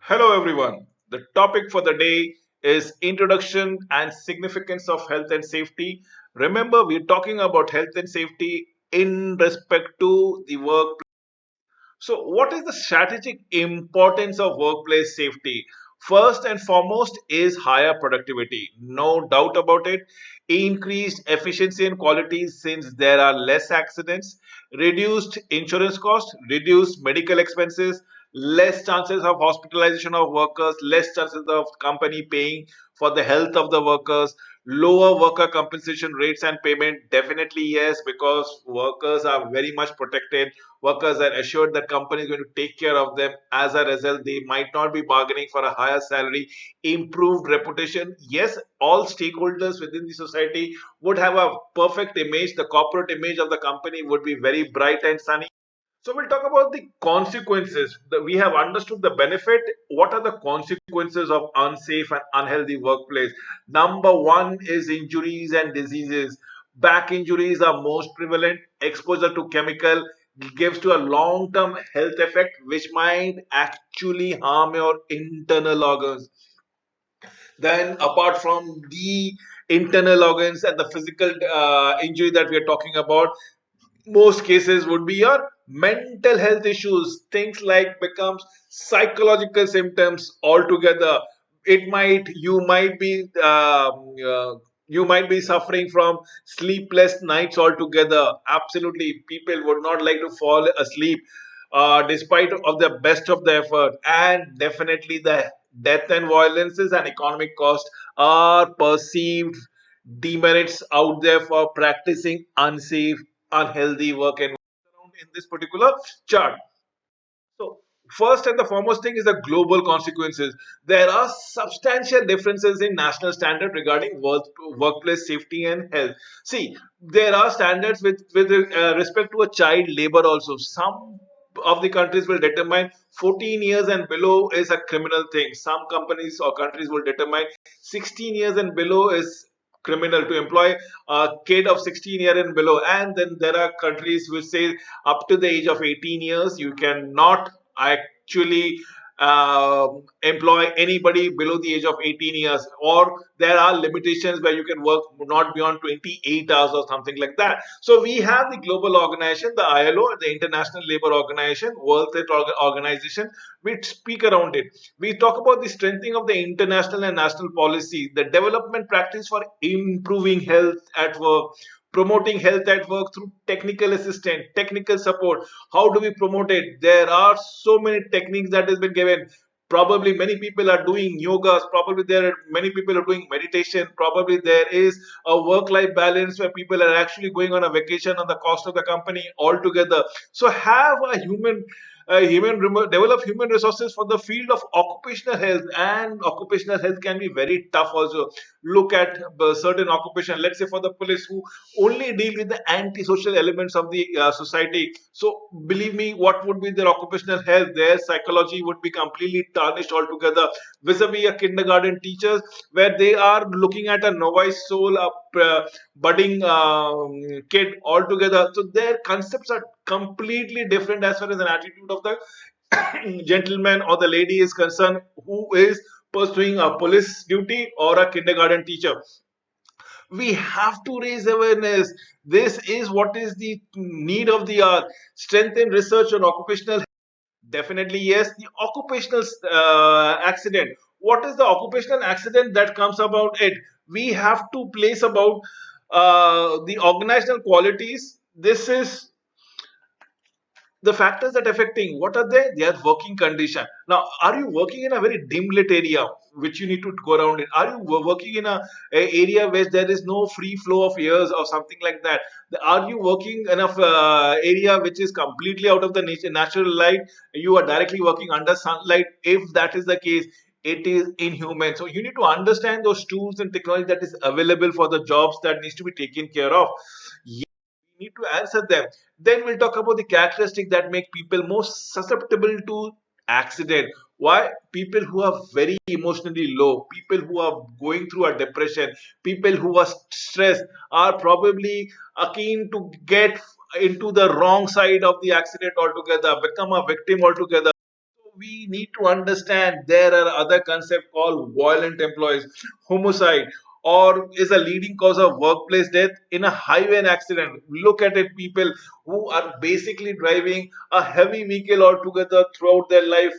Hello, everyone. The topic for the day is introduction and significance of health and safety. Remember, we're talking about health and safety in respect to the work. So, what is the strategic importance of workplace safety? First and foremost is higher productivity. No doubt about it. Increased efficiency and quality since there are less accidents, reduced insurance costs, reduced medical expenses, less chances of hospitalization of workers, less chances of company paying for the health of the workers, lower worker compensation rates and payment. Definitely yes, because workers are very much protected. Workers are assured that company is going to take care of them. As a result, they might not be bargaining for a higher salary, improved reputation. Yes, all stakeholders within the society would have a perfect image. The corporate image of the company would be very bright and sunny. So we'll talk about the consequences. We have understood the benefit. What are the consequences of unsafe and unhealthy workplace? Number one is injuries and diseases. Back injuries are most prevalent. Exposure to chemical gives to a long-term health effect, which might actually harm your internal organs. Then, apart from the internal organs and the physical injury that we are talking about, most cases would be your mental health issues. Things like becomes psychological symptoms altogether. It might you might be suffering from sleepless nights altogether. Absolutely, people would not like to fall asleep despite of the best of the effort. And definitely the death and violences and economic cost are perceived demerits out there for practicing unsafe, unhealthy work environment in this particular chart. So, first and the foremost thing is the global consequences. There are substantial differences in national standard regarding workplace safety and health. See, there are standards with respect to a child labor also. Some of the countries will determine 14 years and below is a criminal thing. Some companies or countries will determine 16 years and below is criminal to employ a kid of 16 year and below. And then there are countries which say up to the age of 18 years you cannot actually employ anybody below the age of 18 years, or there are limitations where you can work not beyond 28 hours or something like that. So we have the global organization, the ILO, the International Labour Organization, World Trade Organization. We speak around it. We talk about the strengthening of the international and national policy, the development practice for improving health at work, promoting health at work through technical assistance, technical support. How do we promote it? There are so many techniques that has been given. Probably many people are doing yogas, probably there are many people are doing meditation, probably there is a work life balance where people are actually going on a vacation on the cost of the company altogether. So have a develop human resources for the field of occupational health. And occupational health can be very tough also. Look at certain occupation, let's say for the police, who only deal with the antisocial elements of the society. So believe me, what would be their occupational health? Their psychology would be completely tarnished altogether. Vis-a-vis a kindergarten teachers, where they are looking at a novice soul, budding kid altogether. So their concepts are completely different as far as an attitude of the gentleman or the lady is concerned, who is pursuing a police duty or a kindergarten teacher. We have to raise awareness. This is what is the need of the hour. Strengthen research on occupational. Definitely yes. The occupational accident. What is the occupational accident that comes about it? We have to place about the organizational qualities. This is the factors that affecting. What are they? They are working condition. Now, are you working in a very dim lit area which you need to go around in? Are you working in a area where there is no free flow of airs or something like that? Are you working in a area which is completely out of the natural light? You are directly working under sunlight. If that is the case, it is inhuman. So you need to understand those tools and technology that is available for the jobs that needs to be taken care of. We need to answer them. Then we'll talk about the characteristics that make people most susceptible to accident. Why? People who are very emotionally low, people who are going through a depression, people who are stressed are probably keen to get into the wrong side of the accident altogether, become a victim altogether. we need to understand there are other concepts called violent employees, homicide, or is a leading cause of workplace death in a highway accident. Look at it, people who are basically driving a heavy vehicle altogether throughout their life,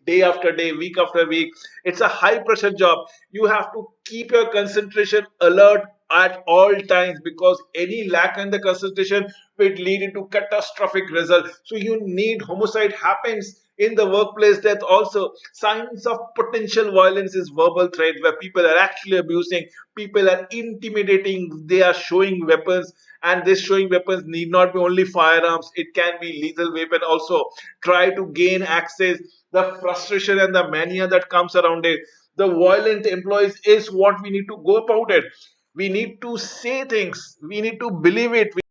day after day, week after week. It's a high pressure job. You have to keep your concentration alert at all times, because any lack in the concentration will lead into catastrophic result. So you need, homicide happens in the workplace death also. Signs of potential violence is verbal threat, where people are actually abusing, people are intimidating, they are showing weapons, and this showing weapons need not be only firearms, it can be lethal weapon also. Try to gain access, the frustration and the mania that comes around it. The violent employees is what we need to go about it. We need to say things, we need to believe it, we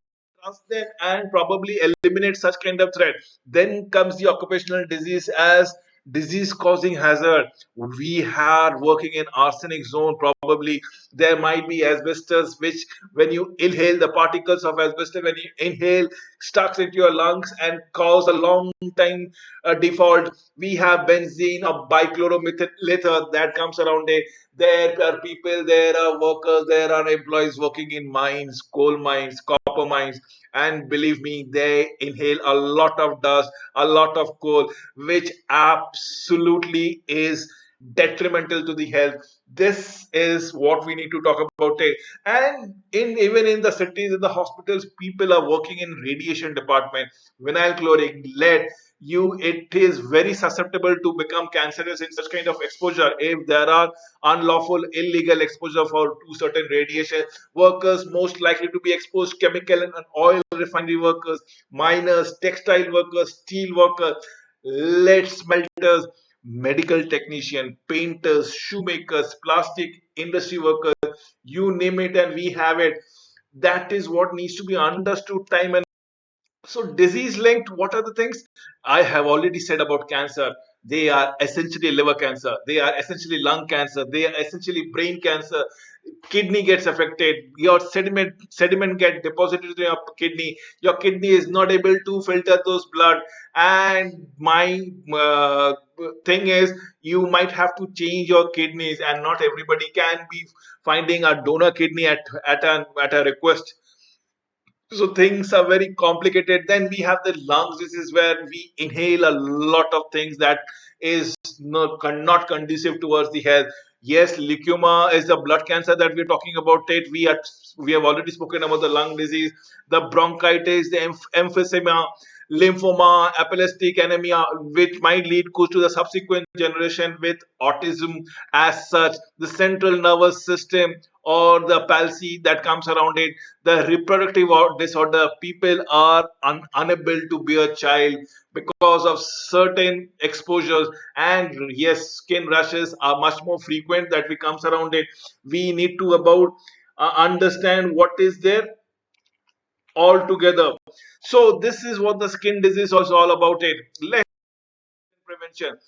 trust them, and probably eliminate such kind of threat. Then comes the occupational disease as disease causing hazard. We are working in arsenic zone, probably there might be asbestos, which when you inhale the particles of asbestos, when you inhale, stuck into your lungs and cause a long time default. We have benzene or bichloromethyl that comes around it. There are people, there are workers, there are employees working in mines, coal mines, copper mines, and believe me, they inhale a lot of dust, a lot of coal, which absolutely is detrimental to the health. This is what we need to talk about it. And in even in the cities, in the hospitals, people are working in radiation department, vinyl chloride, lead. It is very susceptible to become cancerous in such kind of exposure if there are unlawful illegal exposure for to certain radiation. Workers most likely to be exposed, chemical and oil refinery workers, miners, textile workers, steel workers, lead smelters, medical technician, painters, shoemakers, plastic industry workers, you name it and we have it. That is what needs to be understood time and. So disease linked, what are the things? I have already said about cancer. They are essentially liver cancer. They are essentially lung cancer. They are essentially brain cancer. Kidney gets affected. Your sediment get deposited in your kidney. Your kidney is not able to filter those blood. And my thing is, you might have to change your kidneys, and not everybody can be finding a donor kidney at a request. So things are very complicated. Then we have the lungs. This is where we inhale a lot of things that is not conducive towards the health. Yes, leukemia is the blood cancer that we're talking about. It we have already spoken about the lung disease, the bronchitis, the emphysema, lymphoma, aplastic anemia, which might lead to the subsequent generation with autism as such, the central nervous system or the palsy that comes around it, the reproductive disorder. People are unable to bear child because of certain exposures, and yes, skin rashes are much more frequent that we comes around it. We need to about understand what is there altogether. So this is what the skin disease is all about it. Let's prevention,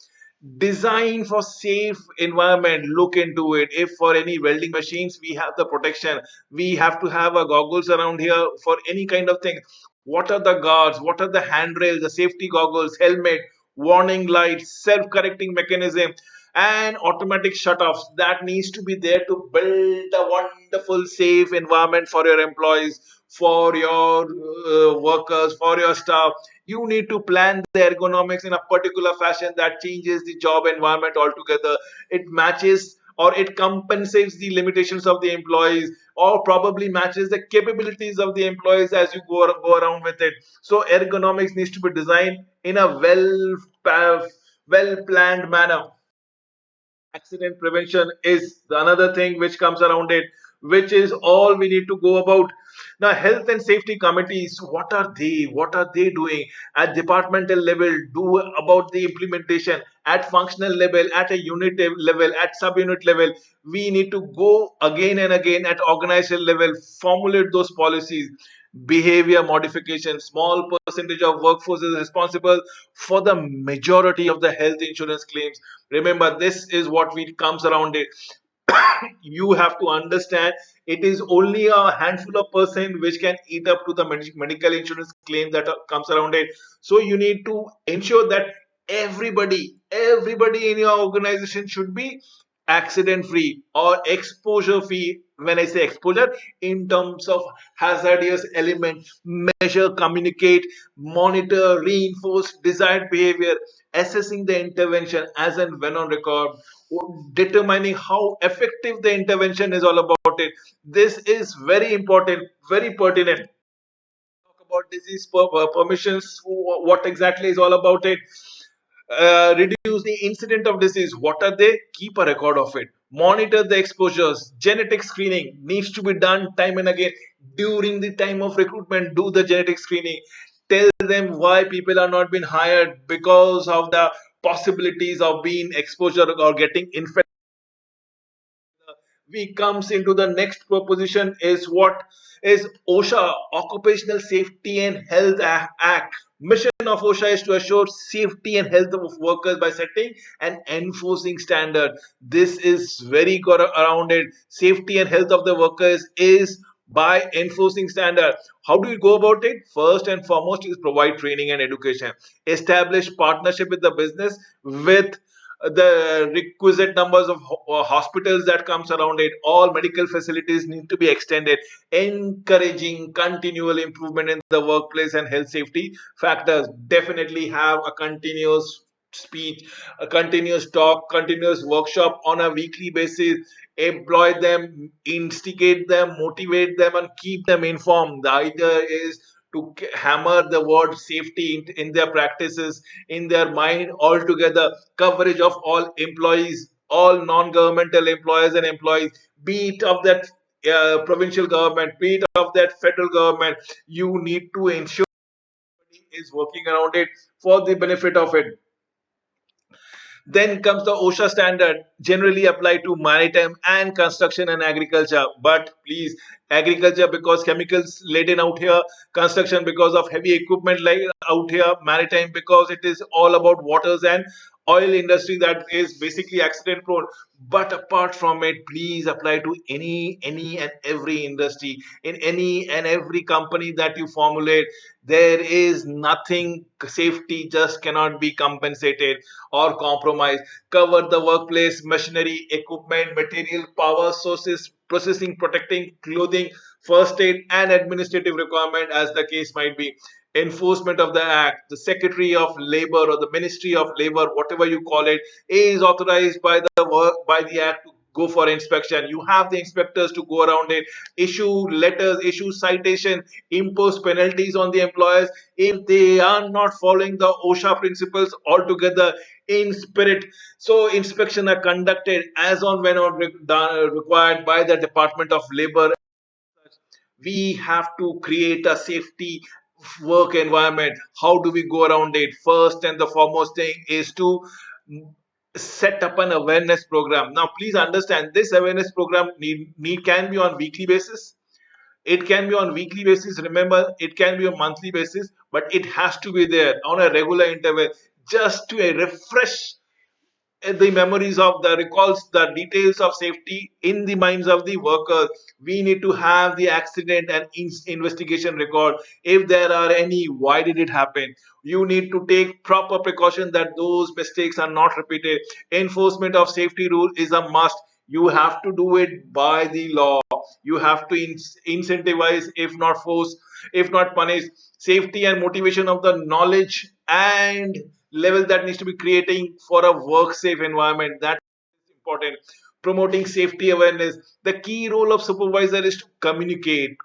design for safe environment, look into it. If for any welding machines we have the protection, we have to have a goggles around here for any kind of thing. What are the guards, what are the handrails, the safety goggles, helmet, warning lights, self-correcting mechanism, and automatic shut-offs that needs to be there to build a wonderful safe environment for your employees, for your workers, for your staff. You need to plan the ergonomics in a particular fashion that changes the job environment altogether. It matches or it compensates the limitations of the employees, or probably matches the capabilities of the employees as you go around with it. So ergonomics needs to be designed in a well planned manner. Accident prevention is the another thing which comes around it, which is all we need to go about. Now health and safety committees, what are they doing at departmental level, do about the implementation at functional level, at a unit level, at subunit level. We need to go again and again at organizational level, formulate those policies. Behavior modification, small percentage of workforce is responsible for the majority of the health insurance claims. Remember, this is what we comes around it. You have to understand, it is only a handful of person which can eat up to the medical insurance claim that comes around it. So you need to ensure that everybody in your organization should be accident free or exposure free. When I say exposure, in terms of hazardous element, measure, communicate, monitor, reinforce desired behavior, assessing the intervention as and when on record, determining how effective the intervention is, all about it. This is very important, very pertinent. Talk about disease permissions, what exactly is all about it. Reduce the incident of disease. What are they? Keep a record of it. Monitor the exposures. Genetic screening needs to be done time and again. During the time of recruitment, do the genetic screening. Tell them why people are not being hired because of the possibilities of being exposure or getting infected. We comes into the next proposition is what is OSHA, Occupational Safety and Health Act. Mission of OSHA is to assure safety and health of workers by setting and enforcing standard. This is very around it. Safety and health of the workers is by enforcing standard. How do you go about it? First and foremost is provide training and education. Establish partnership with the business, with the requisite numbers of hospitals that comes around it. All medical facilities need to be extended, encouraging continual improvement in the workplace and health safety factors. Definitely have a continuous speech, a continuous talk, continuous workshop on a weekly basis. Employ them, instigate them, motivate them, and keep them informed. The idea is to hammer the word safety in their practices, in their mind altogether. Coverage of all employees, all non-governmental employers and employees, be it of that provincial government, be it of that federal government. You need to ensure is working around it for the benefit of it. Then comes the OSHA standard, generally applied to maritime and construction and agriculture. But please, agriculture because chemicals laden out here, construction because of heavy equipment laid out here, maritime because it is all about waters and oil industry that is basically accident prone. But apart from it, please apply to any and every industry, in any and every company that you formulate. There is nothing, safety just cannot be compensated or compromised. Cover the workplace, machinery, equipment, material, power sources, processing, protecting, clothing, first aid, and administrative requirement as the case might be. Enforcement of the act, the Secretary of Labor or the Ministry of Labor, whatever you call it, is authorized by the work by the act to go for inspection. You have the inspectors to go around it, issue letters, issue citation, impose penalties on the employers if they are not following the OSHA principles altogether in spirit. So inspection are conducted as on when on required by the Department of Labor. We have to create a safety work environment. How do we go around it? First and the foremost thing is to set up an awareness program. Now please understand, this awareness program need can be on weekly basis, it can be on weekly basis, remember it can be on monthly basis, but it has to be there on a regular interval, just to refresh the memories of the recalls, the details of safety in the minds of the workers. We need to have the accident and investigation record. If there are any, why did it happen? You need to take proper precaution that those mistakes are not repeated. Enforcement of safety rule is a must. You have to do it by the law. You have to incentivize, if not force, if not punish. Safety and motivation of the knowledge and level that needs to be creating for a work safe environment, that is important. Promoting safety awareness, the key role of supervisor is to communicate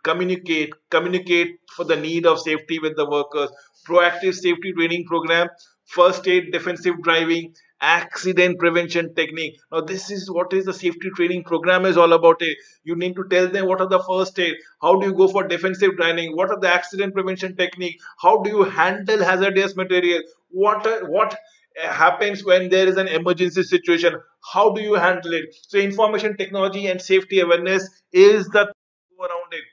for the need of safety with the workers. Proactive safety training program, first aid, defensive driving, accident prevention technique. Now this is what is the safety training program is all about it. You need to tell them what are the first aid, how do you go for defensive driving, what are the accident prevention technique, how do you handle hazardous material, what happens when there is an emergency situation, how do you handle it. So information technology and safety awareness is the go around it.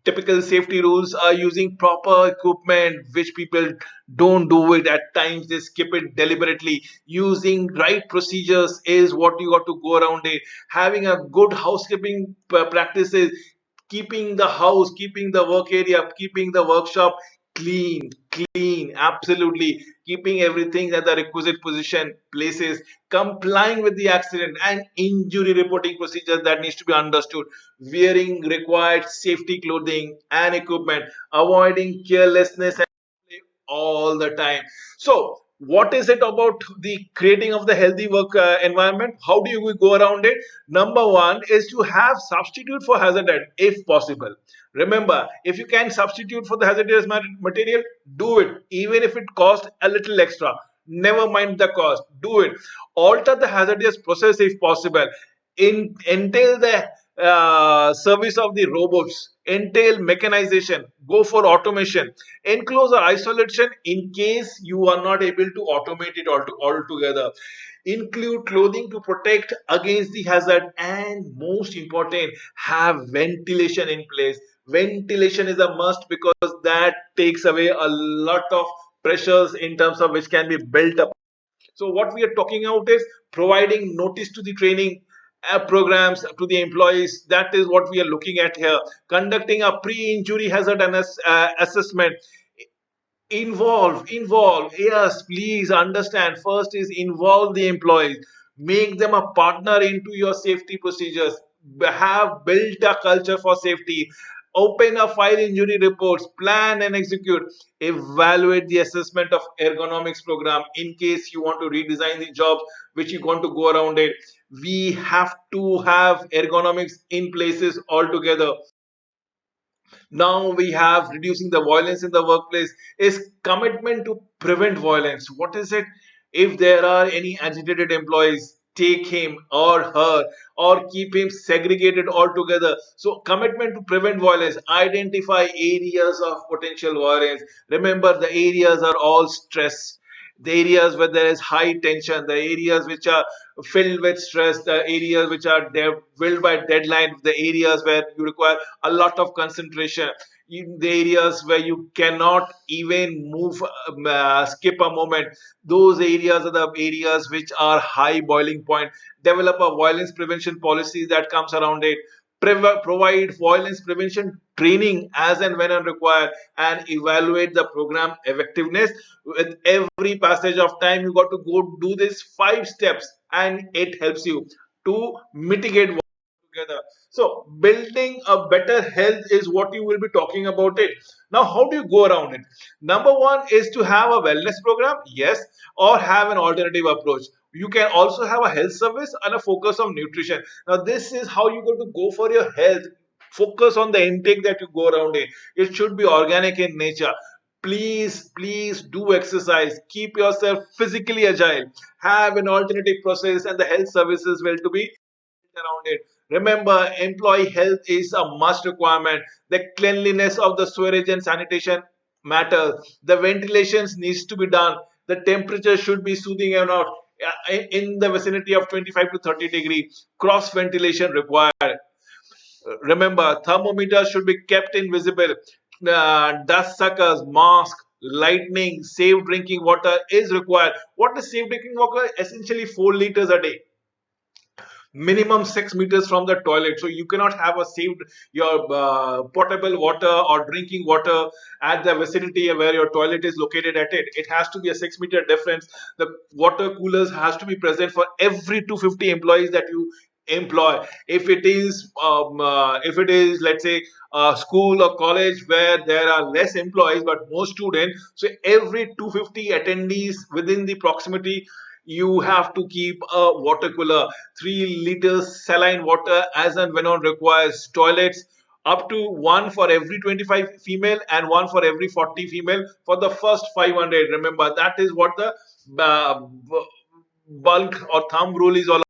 Typical safety rules are using proper equipment, which people don't do it at times, they skip it deliberately. Using right procedures is what you got to go around it. Having a good housekeeping practices, keeping the house, keeping the work area, keeping the workshop clean, clean, absolutely keeping everything at the requisite position, places, complying with the accident and injury reporting procedures that needs to be understood, wearing required safety clothing and equipment, avoiding carelessness all the time. So, what is it about the creating of the healthy work environment? How do you go around it? Number one is to have substitute for hazardous if possible. Remember, if you can substitute for the hazardous material, do it, even if it costs a little extra. Never mind the cost, do it. Alter the hazardous process if possible. Entail the service of the robots, entail mechanization, go for automation, enclose or isolation in case you are not able to automate it altogether, include clothing to protect against the hazard, and most important, have ventilation in place. Ventilation is a must because that takes away a lot of pressures in terms of which can be built up. So what we are talking out is providing notice to the training programs to the employees. That is what we are looking at here. Conducting a pre-injury hazard assessment. Involve, yes, please understand. First is involve the employees, make them a partner into your safety procedures, have built a culture for safety, open a file injury reports, plan and execute, evaluate the assessment of ergonomics program in case you want to redesign the jobs which you want to go around it. We have to have ergonomics in places altogether. Now we have reducing the violence in the workplace is commitment to prevent violence. What is it? If there are any agitated employees, take him or her or keep him segregated altogether. So commitment to prevent violence, identify areas of potential violence. Remember, the areas are all stress, the areas where there is high tension, the areas which are filled with stress, the areas which are filled by deadline, the areas where you require a lot of concentration, in the areas where you cannot even move, skip a moment. Those areas are the areas which are high boiling point. Develop a violence prevention policy that comes around it. Provide violence prevention training as and when required, and evaluate the program effectiveness. With every passage of time, you got to go do this 5 steps, and it helps you to mitigate together. So, building a better health is what you will be talking about it. Now, how do you go around it? Number one is to have a wellness program, yes, or have an alternative approach. You can also have a health service and a focus on nutrition. Now, this is how you're going to go for your health. Focus on the intake that you go around it. It should be organic in nature. Please do exercise. Keep yourself physically agile. Have an alternative process, and the health services will to be around it. Remember, employee health is a must requirement. The cleanliness of the sewerage and sanitation matters. The ventilations needs to be done. The temperature should be soothing and out in the vicinity of 25 to 30 degree. Cross ventilation required. Remember, thermometers should be kept invisible. Dust suckers, mask, lightning, safe drinking water is required. What is safe drinking water? Essentially 4 liters a day, minimum 6 meters from the toilet. So you cannot have a saved your potable water or drinking water at the vicinity where your toilet is located at it. It has to be a 6 meter difference. The water coolers has to be present for every 250 employees that you employ. If it is, let's say, a school or college where there are less employees but more students, so every 250 attendees within the proximity, you have to keep a water cooler. 3 liters saline water as and when on requires. Toilets up to one for every 25 female and one for every 40 female for the first 500. Remember, that is what the uh, bulk or thumb rule is all.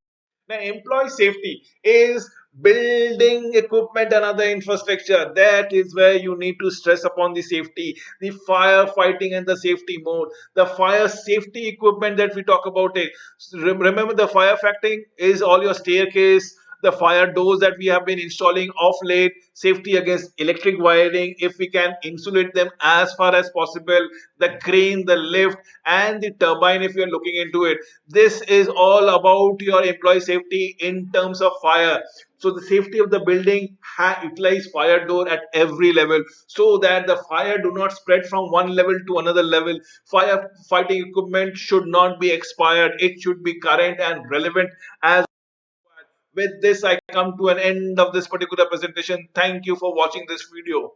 Now, employee safety is building equipment and other infrastructure. That is where you need to stress upon the safety, the firefighting and the safety mode, the fire safety equipment that we talk about it. Remember, the firefighting is all your staircase, the fire doors that we have been installing of late, safety against electric wiring, if we can insulate them as far as possible, the crane, the lift, and the turbine, if you're looking into it. This is all about your employee safety in terms of fire. So the safety of the building utilize fire door at every level, so that the fire do not spread from one level to another level. Fire fighting equipment should not be expired, it should be current and relevant as. With this, I come to an end of this particular presentation. Thank you for watching this video.